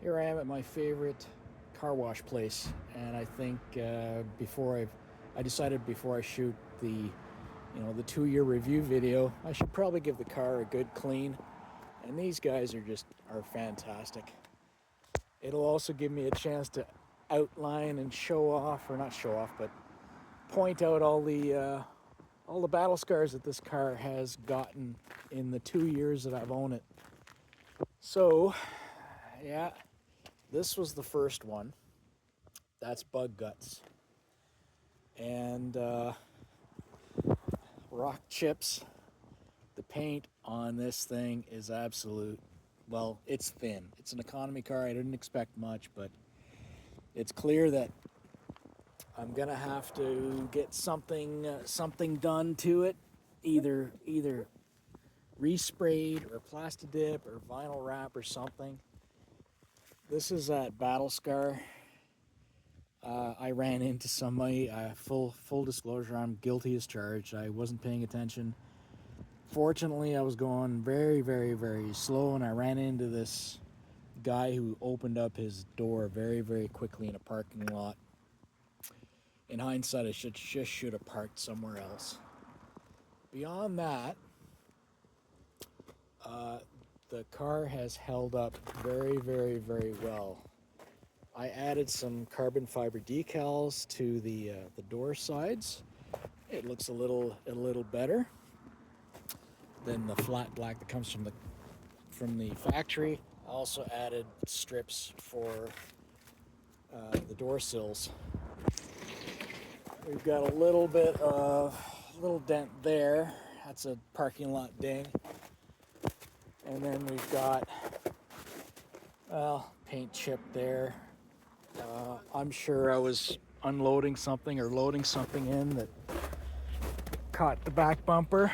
Here I am at my favorite car wash place, and I think I decided before I shoot the 2-year review video, I should probably give the car a good clean. And these guys are fantastic. It'll also give me a chance to outline and show off, or not show off, but point out all the battle scars that this car has gotten in the 2 years that I've owned it. So, yeah, this was the first one. That's bug guts. And rock chips. The paint on this thing is absolute, well, it's thin. It's an economy car. I didn't expect much, but it's clear that I'm gonna have to get something done to it, either resprayed or plastidip or vinyl wrap or something. This is that battle scar. I ran into somebody. Full disclosure, I'm guilty as charged. I wasn't paying attention. Fortunately, I was going very, very, very slow, and I ran into this guy who opened up his door very, very quickly in a parking lot. In hindsight, I should have parked somewhere else. Beyond that, the car has held up very, very, very well. I added some carbon fiber decals to the door sides. It looks a little better than the flat black that comes from the factory. I also added strips for the door sills. We've got a little dent there. That's a parking lot ding. And then we've got, well, paint chip there. I'm sure I was unloading something or loading something in that caught the back bumper.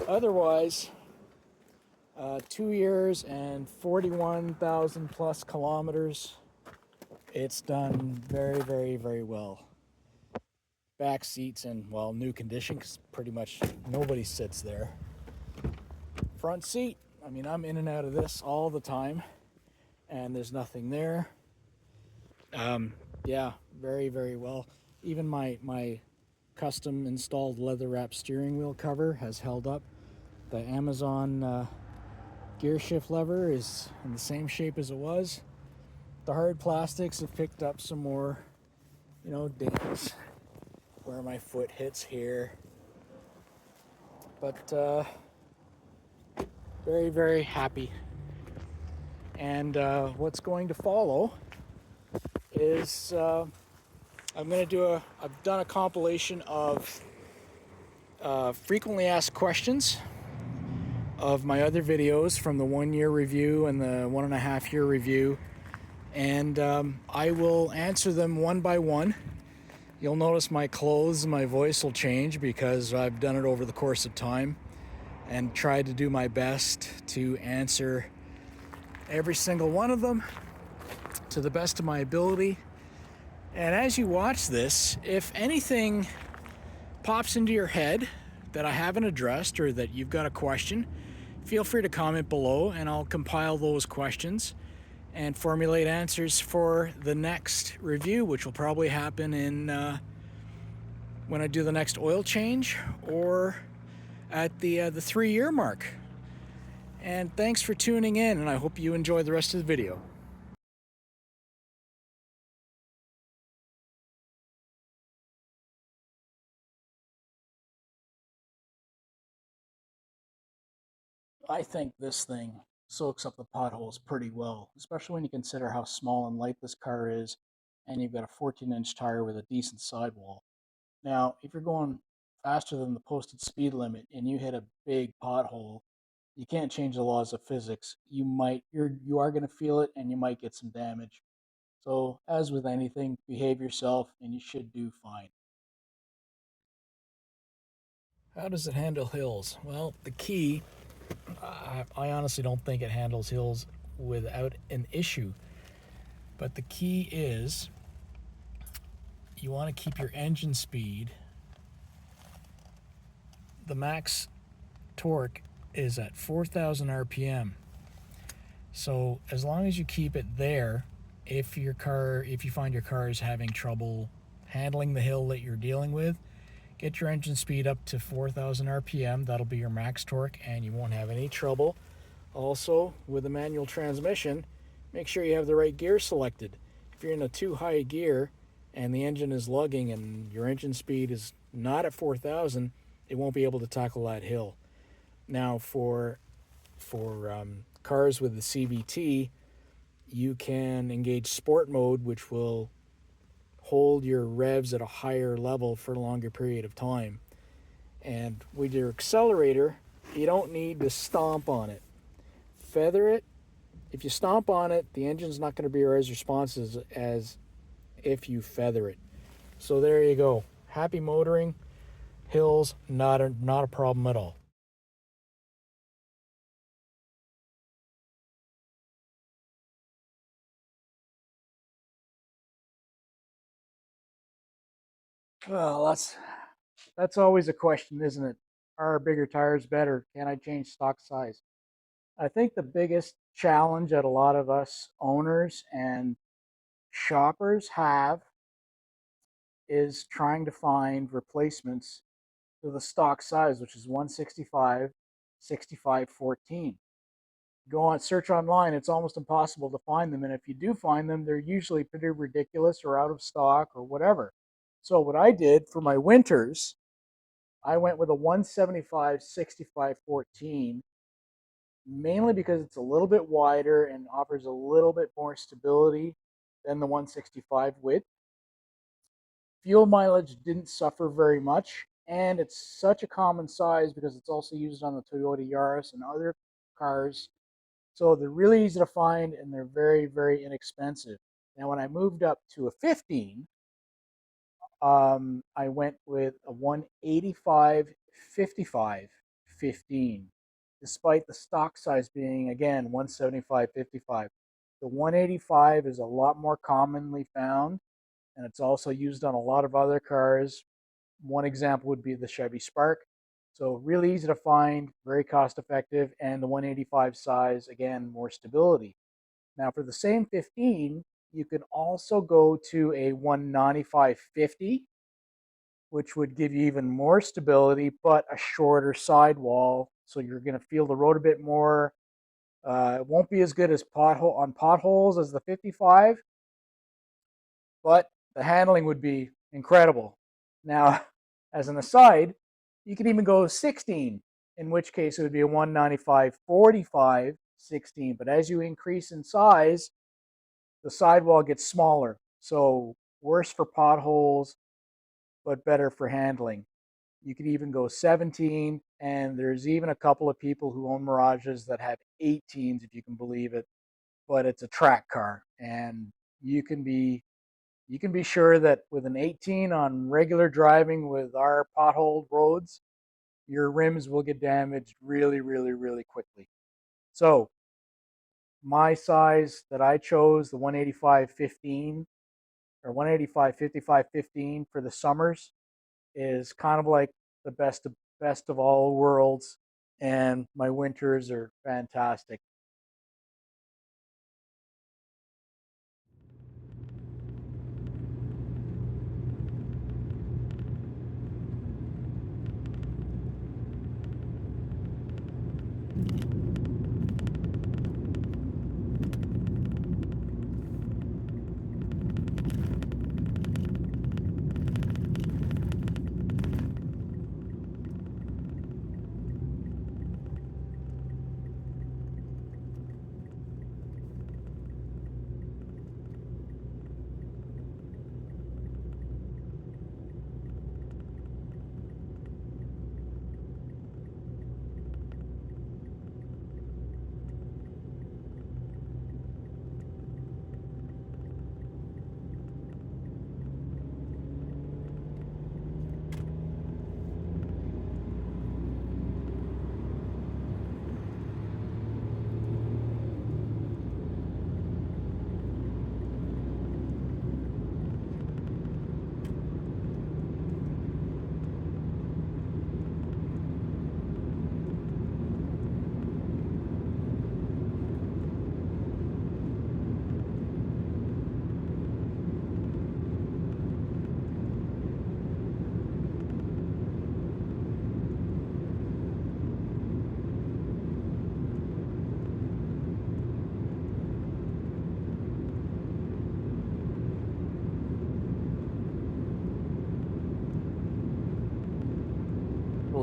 Otherwise, 2 years and 41,000 plus kilometers. It's done very, very, very well. Back seats in, well, new condition, because pretty much nobody sits there. Front seat, I mean, I'm in and out of this all the time, and there's nothing there. Yeah, very, very well. Even my custom installed leather wrap steering wheel cover has held up. The Amazon gear shift lever is in the same shape as it was. The hard plastics have picked up some more, dings where my foot hits here. But very, very happy. And what's going to follow is I've done a compilation of frequently asked questions of my other videos from the 1-year review and the 1.5-year review, and I will answer them one by one. You'll notice my clothes and my voice will change because I've done it over the course of time and tried to do my best to answer every single one of them to the best of my ability. And as you watch this, if anything pops into your head that I haven't addressed or that you've got a question, feel free to comment below and I'll compile those questions and formulate answers for the next review, which will probably happen when I do the next oil change or at the 3-year mark. And thanks for tuning in, and I hope you enjoy the rest of the video. I think this thing soaks up the potholes pretty well, especially when you consider how small and light this car is, and you've got a 14-inch tire with a decent sidewall. Now, if you're going faster than the posted speed limit and you hit a big pothole, you can't change the laws of physics. You are going to feel it, and you might get some damage. So, as with anything, behave yourself, and you should do fine. How does it handle hills? Well, the key, I honestly don't think it handles hills without an issue. But the key is you want to keep your engine speed. The max torque is at 4,000 RPM. So as long as you keep it there, if you find your car is having trouble handling the hill that you're dealing with, get your engine speed up to 4,000 RPM. That'll be your max torque, and you won't have any trouble. Also, with a manual transmission, make sure you have the right gear selected. If you're in a too high gear and the engine is lugging and your engine speed is not at 4,000, it won't be able to tackle that hill. Now, for cars with the CVT, you can engage sport mode, which will hold your revs at a higher level for a longer period of time. And with your accelerator, you don't need to stomp on it. Feather it. If you stomp on it, the engine's not going to be as responsive as if you feather it. So there you go. Happy motoring. Hills, not a problem at all. Well, that's always a question, isn't it? Are bigger tires better? Can I change stock size? I think the biggest challenge that a lot of us owners and shoppers have is trying to find replacements to the stock size, which is 165, 65, 14. Go on, search online, it's almost impossible to find them. And if you do find them, they're usually pretty ridiculous or out of stock or whatever. So, what I did for my winters, I went with a 175, 65, 14, mainly because it's a little bit wider and offers a little bit more stability than the 165 width. Fuel mileage didn't suffer very much, and it's such a common size because it's also used on the Toyota Yaris and other cars. So they're really easy to find and they're very, very inexpensive. Now, when I moved up to a 15, I went with a 185 55 15, despite the stock size being, again, 175 55. The 185 is a lot more commonly found, and it's also used on a lot of other cars. One example would be the Chevy Spark. So really easy to find, very cost effective, and the 185 size, again, more stability. Now for the same 15, you can also go to a 195 50, which would give you even more stability, but a shorter sidewall. So you're going to feel the road a bit more. It won't be as good as potholes as the 55, but the handling would be incredible. Now, as an aside, you could even go 16, in which case it would be a 195 45 16. But as you increase in size, the sidewall gets smaller. So worse for potholes, but better for handling. You could even go 17, and there's even a couple of people who own Mirages that have 18s, if you can believe it. But it's a track car, and you can be you can be sure that with an 18 on regular driving with our potholed roads, your rims will get damaged really, really, really quickly. So my size that I chose, the 185 15 or 185 55 15 for the summers, is kind of like the best of all worlds, and my winters are fantastic.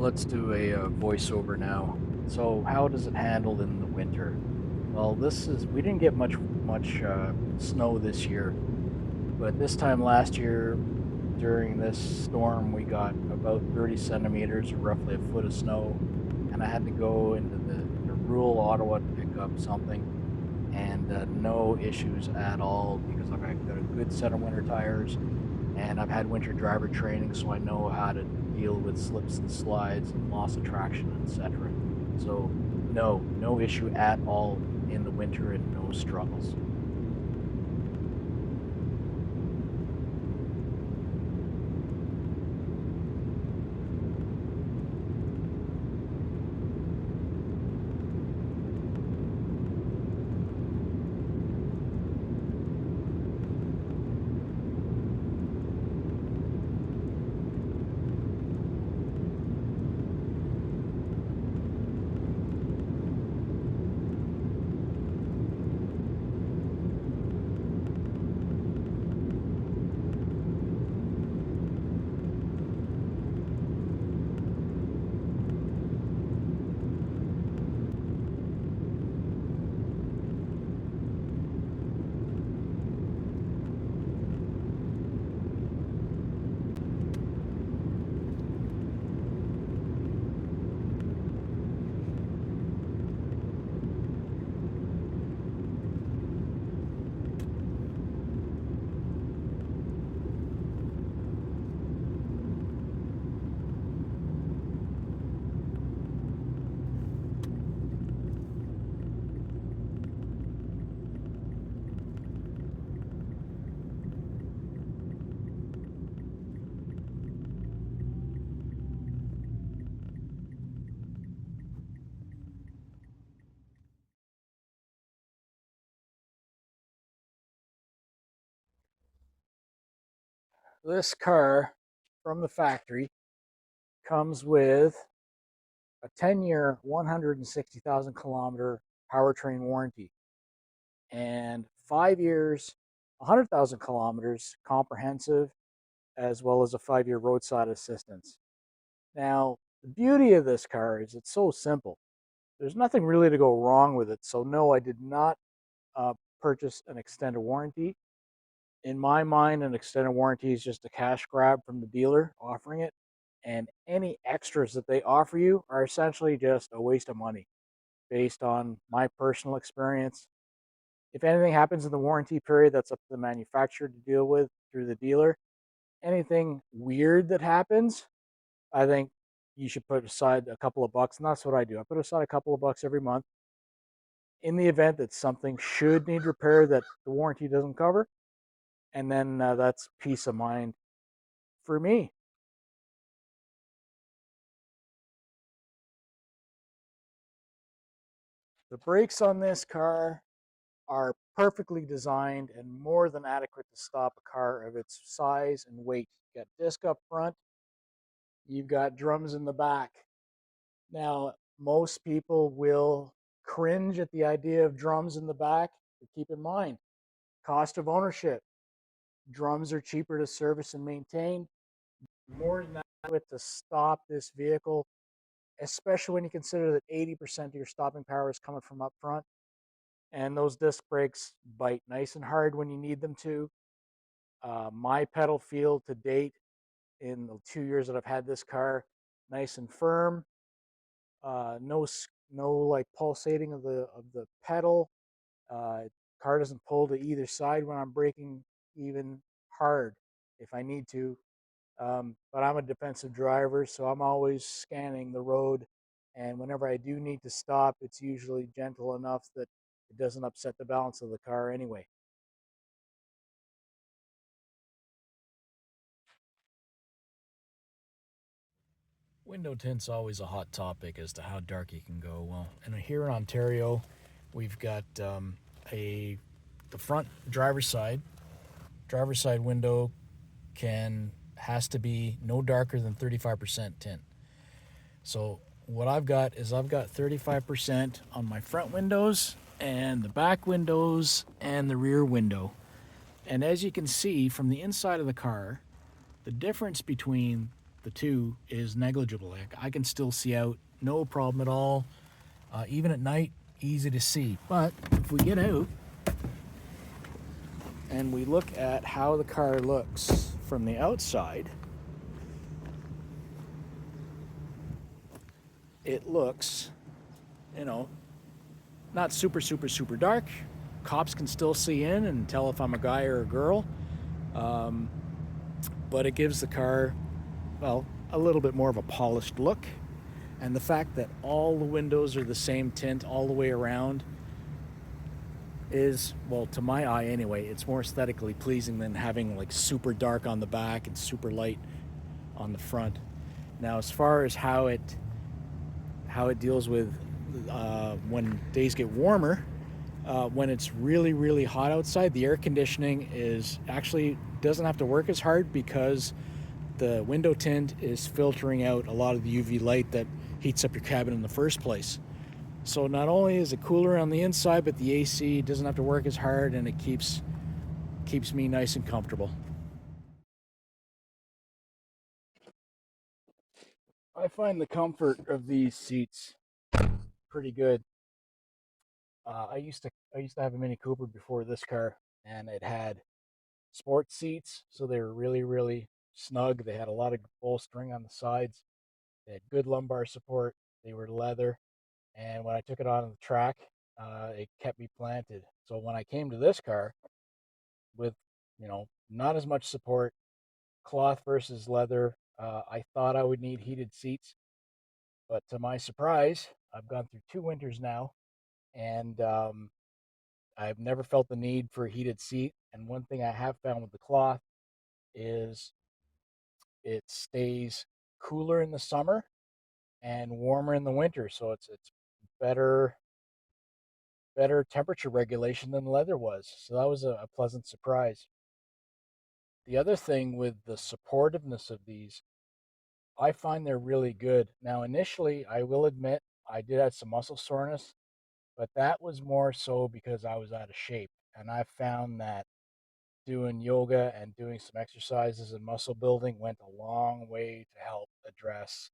Let's do a voiceover now. So, how does it handle in the winter? Well, we didn't get much snow this year, but this time last year during this storm we got about 30 centimeters, roughly a foot of snow, and I had to go into the rural Ottawa to pick up something, and no issues at all because I've got a good set of winter tires, and I've had winter driver training, so I know how to deal with slips and slides and loss of traction, etc. So, no issue at all in the winter and no struggles. This car from the factory comes with a 10-year, 160,000 kilometer powertrain warranty and 5 years, 100,000 kilometers comprehensive, as well as a 5-year roadside assistance. Now, the beauty of this car is it's so simple. There's nothing really to go wrong with it. So, no, I did not uh, purchase an extended warranty. In my mind, an extended warranty is just a cash grab from the dealer offering it. And any extras that they offer you are essentially just a waste of money based on my personal experience. If anything happens in the warranty period, that's up to the manufacturer to deal with through the dealer. Anything weird that happens, I think you should put aside a couple of bucks. And that's what I do. I put aside a couple of bucks every month in the event that something should need repair that the warranty doesn't cover. And then that's peace of mind for me. The brakes on this car are perfectly designed and more than adequate to stop a car of its size and weight. You've got disc up front, you've got drums in the back. Now, most people will cringe at the idea of drums in the back, but keep in mind, cost of ownership. Drums are cheaper to service and maintain, more than adequate to stop this vehicle, especially when you consider that 80% of your stopping power is coming from up front. And those disc brakes bite nice and hard when you need them to. My pedal feel to date in the 2 years that I've had this car, nice and firm. No like pulsating of the pedal. Uh, Car doesn't pull to either side when I'm braking even hard if I need to. But I'm a defensive driver, so I'm always scanning the road. And whenever I do need to stop, it's usually gentle enough that it doesn't upset the balance of the car anyway. Window tint's always a hot topic as to how dark you can go. Well, and here in Ontario, we've got a the front driver's side window has to be no darker than 35% tint. So what I've got 35% on my front windows and the back windows and the rear window. And as you can see from the inside of the car, the difference between the two is negligible. I can still see out, no problem at all. Even at night, easy to see. But if we get out and we look at how the car looks from the outside, it looks, you know, not super, super, super dark. Cops can still see in and tell if I'm a guy or a girl. But it gives the car, well, a little bit more of a polished look. And the fact that all the windows are the same tint all the way around is, well, to my eye anyway, it's more aesthetically pleasing than having like super dark on the back and super light on the front. Now, as far as how it deals with when days get warmer, when it's really, really hot outside, the air conditioning is actually doesn't have to work as hard because the window tint is filtering out a lot of the UV light that heats up your cabin in the first place. So not only is it cooler on the inside, but the AC doesn't have to work as hard, and it keeps me nice and comfortable. I find the comfort of these seats pretty good. I used to have a Mini Cooper before this car, and it had sports seats, so they were really, really snug. They had a lot of bolstering on the sides. They had good lumbar support. They were leather, and when I took it on the track, it kept me planted. So when I came to this car with, not as much support, cloth versus leather, I thought I would need heated seats, but to my surprise, I've gone through 2 winters now, and I've never felt the need for a heated seat. And one thing I have found with the cloth is it stays cooler in the summer and warmer in the winter, so it's better temperature regulation than leather was. So that was a pleasant surprise. The other thing with the supportiveness of these, I find they're really good. Now, initially, I will admit I did have some muscle soreness, but that was more so because I was out of shape. And I found that doing yoga and doing some exercises and muscle building went a long way to help address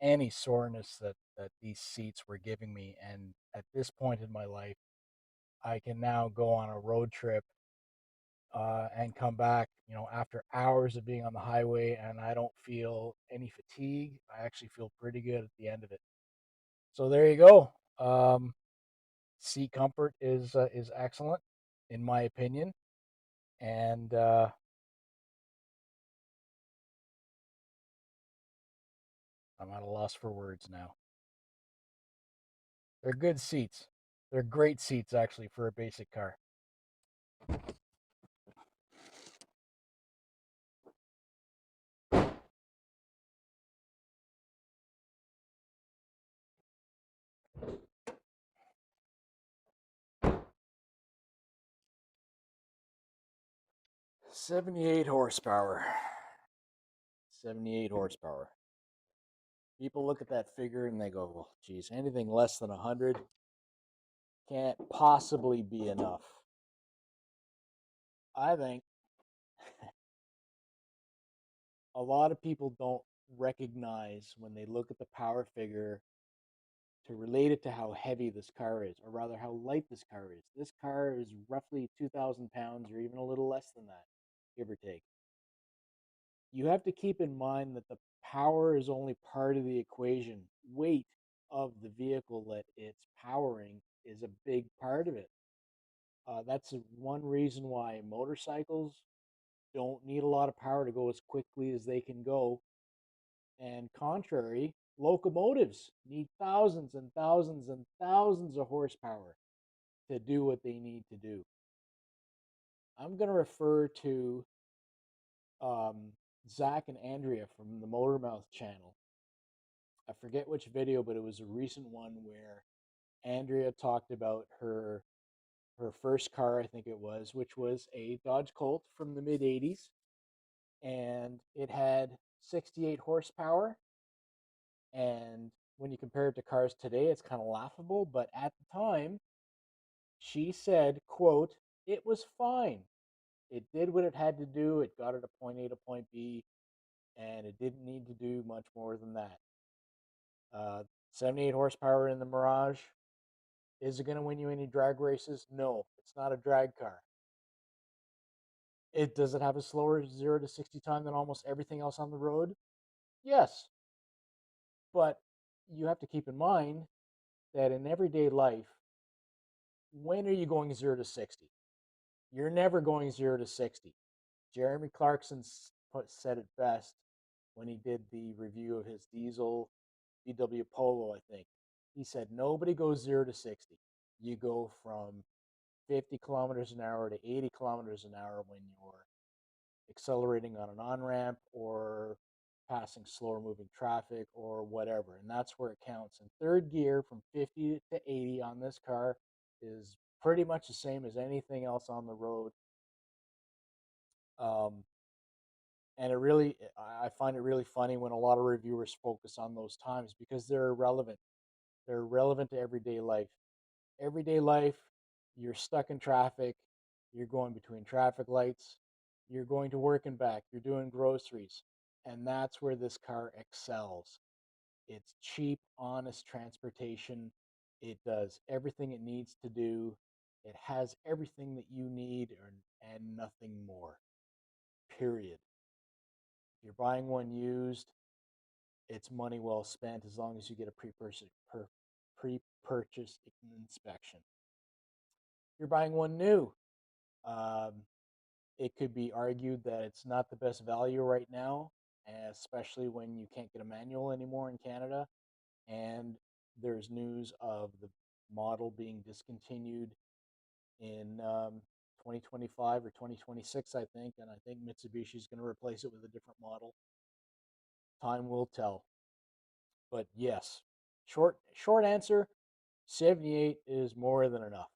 any soreness that these seats were giving me. And at this point in my life, I can now go on a road trip and come back, after hours of being on the highway, and I don't feel any fatigue. I actually feel pretty good at the end of it. So there you go. Seat comfort is excellent, in my opinion, and I'm at a loss for words now. They're good seats. They're great seats, actually, for a basic car. 78 horsepower. 78 horsepower. People look at that figure and they go, well, geez, anything less than 100 can't possibly be enough. I think a lot of people don't recognize when they look at the power figure to relate it to how heavy this car is, or rather how light this car is. This car is roughly 2,000 pounds, or even a little less than that, give or take. You have to keep in mind that the power is only part of the equation. Weight of the vehicle that it's powering is a big part of it. That's one reason why motorcycles don't need a lot of power to go as quickly as they can go. And contrary, locomotives need thousands and thousands and thousands of horsepower to do what they need to do. I'm going to refer to Zach and Andrea from the Motormouth channel. I forget which video, but it was a recent one where Andrea talked about her first car, I think it was, which was a Dodge Colt from the mid 80s, and it had 68 horsepower. And when you compare it to cars today, it's kind of laughable, but at the time, she said, quote, it was fine. It did what it had to do. It got her to point A to point B, and it didn't need to do much more than that. 78 horsepower in the Mirage. Is it going to win you any drag races? No, it's not a drag car. Does it have a slower 0 to 60 time than almost everything else on the road? Yes, but you have to keep in mind that in everyday life, when are you going 0 to 60? You're never going 0 to 60. Jeremy Clarkson said it best when he did the review of his diesel VW Polo, I think. He said, nobody goes 0 to 60. You go from 50 kilometers an hour to 80 kilometers an hour when you're accelerating on an on ramp or passing slower moving traffic or whatever. And that's where it counts. And third gear from 50 to 80 on this car is pretty much the same as anything else on the road. Um, and I find it really funny when a lot of reviewers focus on those times because they're irrelevant. They're relevant to everyday life. Everyday life, you're stuck in traffic, you're going between traffic lights, you're going to work and back, you're doing groceries, and that's where this car excels. It's cheap, honest transportation. It does everything it needs to do. It has everything that you need and nothing more. Period. If you're buying one used, it's money well spent as long as you get a pre-purchase inspection. You're buying one new. Um, it could be argued that it's not the best value right now, especially when you can't get a manual anymore in Canada. And there's news of the model being discontinued in 2025 or 2026, I think. And I think Mitsubishi is going to replace it with a different model. Time will tell. But yes, short answer, 78 is more than enough.